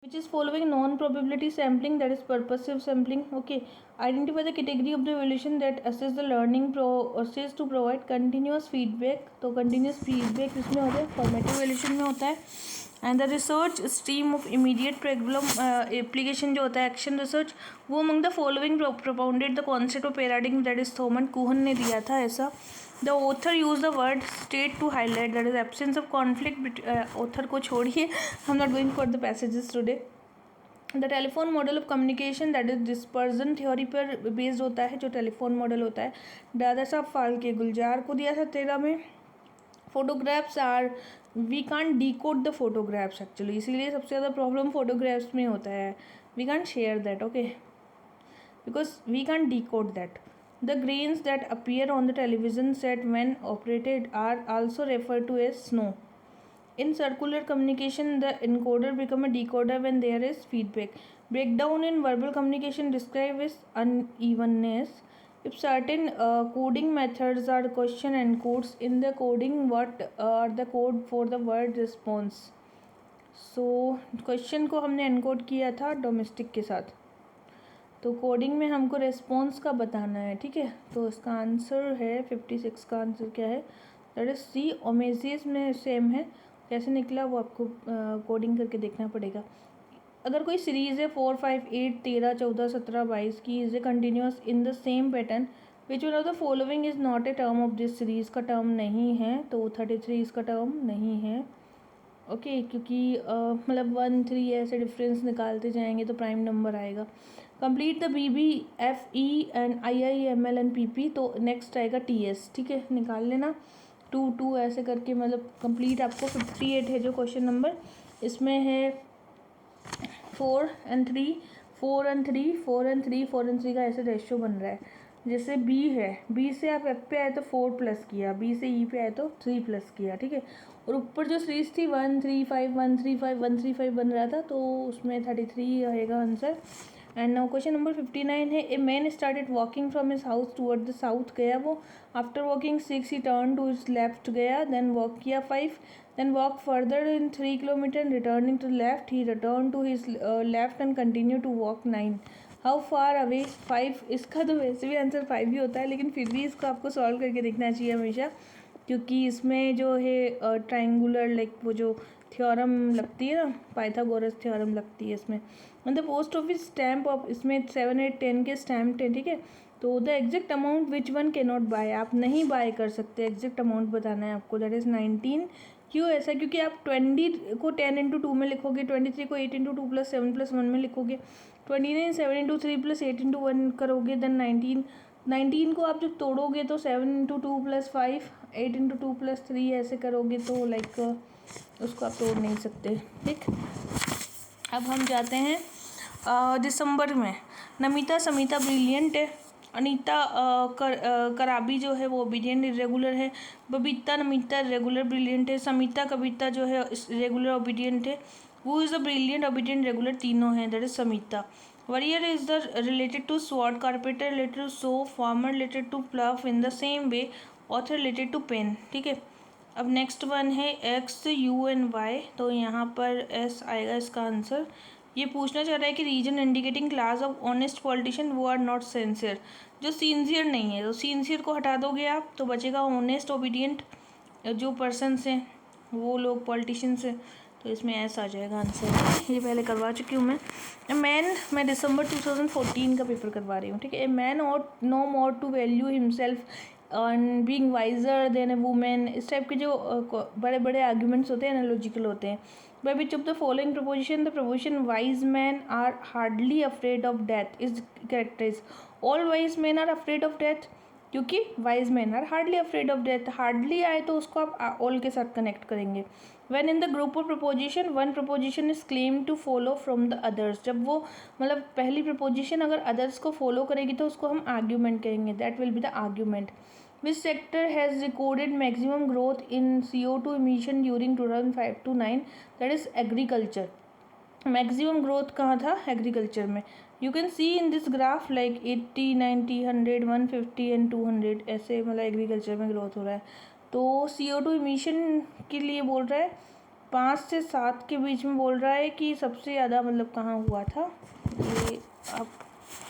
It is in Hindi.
which is following non-probability sampling, that is purposive sampling. Okay, identify the category of the evaluation that assess the learning process to provide continuous feedback. तो continuous feedback इसमें होता है, formative evaluation में होता है. And the research stream of immediate problem application जो होता है एक्शन रिसर्च, वो among the following propounded the concept of paradigm, that is Thomas Kuhn ने दिया था ऐसा. The author use the word state to highlight, that is absence of conflict. Author को छोड़िए, I am not going for the passages today. The telephone model of communication, that is dispersion theory पर बेस्ड होता है जो टेलीफोन मॉडल होता है. दादा साहब फाल्के गुलजार को दिया था 13 में. Photographs are, we can't decode the photographs actually, इसीलिए सबसे ज़्यादा प्रॉब्लम फोटोग्राफ्स में होता है. We can't share that, okay, because we can't decode that. The grains that appear on the television set when operated are also refer to as snow. In circular communication, the encoder become a decoder when there is feedback. Breakdown in verbal communication described as unevenness. If certain coding methods are question encodes in the coding, what are the code for the word response? So question को हमने encode किया था डोमेस्टिक के साथ, तो कोडिंग में हमको रेस्पॉन्स का बताना है. ठीक है, तो इसका आंसर है 56 का आंसर क्या है, दैट इज सी. ओमेसिस में सेम है, कैसे निकला वो आपको कोडिंग करके देखना पड़ेगा. अगर कोई सीरीज़ है 4, 5, 8, 13, 14, 17, 22 की, is a continuous in the same pattern, which one of the following is not a term of this series का टर्म नहीं है, तो 33 इसका टर्म नहीं है. ओके, क्योंकि मतलब 1, 3 ऐसे डिफरेंस निकालते जाएंगे तो प्राइम नंबर आएगा. Complete the B B F E and I I M L N P P, तो नेक्स्ट आएगा टी एस. ठीक है, निकाल लेना 2, 2 ऐसे करके, मतलब कंप्लीट आपको 58 है जो क्वेश्चन नंबर. इसमें है 4 and 3, 4 and 3, 4 and 3, 4 and 3 का ऐसे रेशियो बन रहा है. जैसे बी है, बी से आप एफ पे आए तो 4 प्लस किया, बी से ई पे आए तो 3 प्लस किया. ठीक है, और ऊपर जो सीरीज थी 1, 3, 5, 1, 3, 5, 1, 3, 5 बन रहा था, तो उसमें 33 रहेगा answer. And now question number 59 है. A man started walking from his house toward the south, गया वो. After walking 6 he turn to his left गया, देन वॉक किया 5, then walk further in 3 kilometer and returning to left, he returned to his left and continued to walk 9. how far away 5. इसका तो वैसे भी आंसर 5 ही होता है, लेकिन फिर भी इसको आपको सॉल्व करके देखना चाहिए हमेशा, क्योंकि इसमें जो है ट्राइंगुलर लाइक वो जो थ्योरम लगती है ना, पाइथागोरस थ्योरम लगती है इसमें. मतलब पोस्ट ऑफिस स्टैम्प ऑफ, इसमें 7, 8, 10 के स्टैम्प थे. ठीक है, तो the exact amount which one can not buy, आप नहीं बाय कर सकते, एग्जैक्ट अमाउंट बताना है आपको, दैट इज़ 19. क्यों ऐसा, क्योंकि आप 20 को 10 इंटू 2 में लिखोगे, 23 को 8 इंटू 2 प्लस 7 प्लस 1 में लिखोगे, 29 7 इंटू 3 प्लस 8 इंटू 1 करोगे, देन 19 को आप जब तोड़ोगे तो 7 इंटू 2 प्लस 5, 8 इंटू 2 प्लस 3 ऐसे करोगे, तो लाइक उसको आप तोड़ नहीं सकते. ठीक, अब हम जाते हैं दिसंबर में. नमिता समिता ब्रिलियंट है. अनीता कराबी जो है वो ओबीडियंट इरेगुलर है. बबीता नमिता रेगुलर ब्रिलियंट है. समिता कविता जो है रेगुलर ओबीडियंट है. वो is a brilliant obedient regular, तीनों हैं, that is Samita. Warrior is the related to sword, carpenter related to saw, farmer related to plough in the same way, author related to pen. ठीक है, अब नेक्स्ट वन है एक्स यू एंड वाई, तो यहाँ पर एस आएगा इसका आंसर. ये पूछना चाह रहा है कि reason indicating class of honest politician वो आर नॉट सिंसियर, जो सिंसियर नहीं है, तो सिंसियर को हटा दोगे आप तो बचेगा ऑनेस्ट ओबीडियंट, जो पर्सन्स हैं वो लोग पॉलिटिशियंस हैं, तो इसमें ऐसा आ जाएगा आंसर. ये पहले करवा चुकी हूँ मैं. मैं दिसंबर 2014 का पेपर करवा रही हूँ. ठीक है, ए मैन और no more to value himself and being wiser then a woman, इस टाइप के जो बड़े बड़े आर्ग्यूमेंट्स होते हैं एनालॉजिकल होते हैं. By which of the following proposition the proposition wise men are hardly afraid of death is characterized? All wise men are afraid of death, क्योंकि wise men are hardly afraid of death. hardly आए तो उसको आप all के साथ कनेक्ट करेंगे. when in the group of proposition one proposition is claimed to follow from the others, जब वो मतलब पहली proposition अगर others को follow करेगी तो उसको हम argument कहेंगे, that will be the argument. Which sector has recorded maximum growth in CO2 emission during 2005 to 9, that is agriculture. Maximum growth कहाँ था, एग्रीकल्चर में. You can see in this graph like 80, 90, 100, 150 and 200 ऐसे मतलब एग्रीकल्चर में ग्रोथ हो रहा है. तो CO2 इमिशन के लिए बोल रहा है 5 से 7 के बीच में बोल रहा है कि सबसे ज़्यादा मतलब कहाँ हुआ था, ये